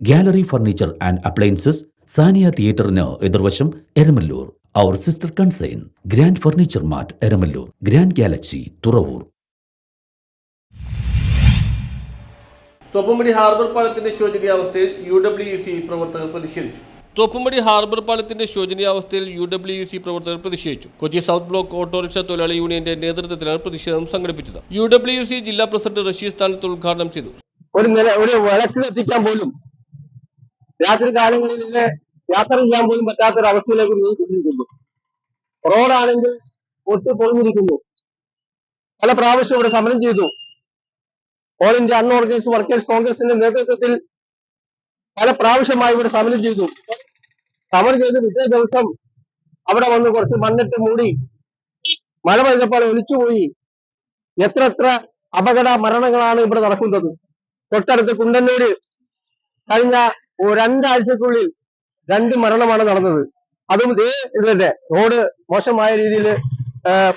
Gallery Furniture and Appliances, Sania തിയേറ്ററിന് എതിർവശം Eramalloor. Our sister concern, Grand Furniture Mart Eramalloor, Grand Galaxy Thuravoor. Thoppumpady harbour പാലത്തിന്റെ ശോചനീയാവസ്ഥയിൽ UWC പ്രവർത്തകർ പ്രതിഷേധിച്ചു. തോപ്പുംപടി ഹാർബർ പാലത്തിന്റെ ശോചനീയാവസ്ഥയിൽ UWC പ്രവർത്തകർ പ്രതിഷേധിച്ചു. കൊച്ചി സൗത്ത് ബ്ലോക്ക് ഓട്ടോറിക്ഷ തൊഴിലാളി യൂണിയന്റെ നേതൃത്വത്തിലാണ് പ്രതിഷേധം സംഘടിപ്പിച്ചത്. UWC ജില്ലാ പ്രസിഡന്റ് റഷീദ് സ്ഥാനത്ത് ഉദ്ഘാടനം ചെയ്തു. ഒരു വിളക്ക് എത്തിക്കാൻ പോലും രാത്രി കാലങ്ങളിൽ യാത്ര ചെയ്യാൻ പോലും പറ്റാത്തൊരവസ്ഥയിലേക്ക് നീങ്ങിക്കൊണ്ടിരിക്കുന്നു. റോഡാണെങ്കിൽ പൊട്ടിപ്പൊളിഞ്ഞിരിക്കുന്നു. പല പ്രാവശ്യം ഇവിടെ സമരം ചെയ്തു. ഓൾ ഇന്ത്യ അൺഓർഗനൈസ്ഡ് വർക്കേഴ്സ് കോൺഗ്രസിന്റെ നേതൃത്വത്തിൽ പല പ്രാവശ്യമായി ഇവിടെ സമരം ചെയ്തു. സമരം ചെയ്ത് പിറ്റേ ദിവസം അവിടെ വന്ന് കുറച്ച് മണ്ണിട്ട് മൂടി മഴ പെയ്തപ്പോൾ ഒലിച്ചുപോയി. എത്ര അപകട മരണങ്ങളാണ് ഇവിടെ നടക്കുന്നത്. തൊട്ടടുത്ത് കുണ്ടന്നൂര് കഴിഞ്ഞ 2 ആഴ്ചക്കുള്ളിൽ 2 മരണമാണ് നടന്നത്. അതും ഇതിന്റെ റോഡ് മോശമായ രീതിയിൽ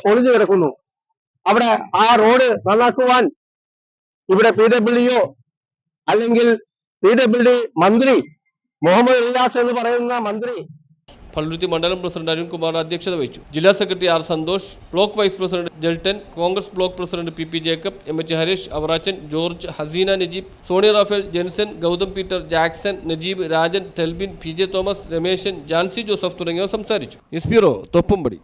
പൊളിഞ്ഞു കിടക്കുന്നു. അവിടെ ആ റോഡ് നന്നാക്കുവാൻ ഇവിടെ PWO അല്ലെങ്കിൽ PWD മന്ത്രി മുഹമ്മദ് റിയാസ് എന്ന് പറയുന്ന മന്ത്രി പള്ളുരുത്തി മണ്ഡലം പ്രസിഡന്റ് അരുൺകുമാർ അധ്യക്ഷത വഹിച്ചു. ജില്ലാ secretary R Santhosh, block vice president Jaltan, Congress block president PP Jacob, MH Harish, Avarachan, George, Haseena Najeeb, Soni Raphel, Jenson, Gautham Peter, Jackson, Najeeb, Rajan, Thelbin, PJ Thomas, Rameshan, Jancy Joseph തുടങ്ങിയവർ സംസാരിച്ചു. News bureau, Thoppumpady.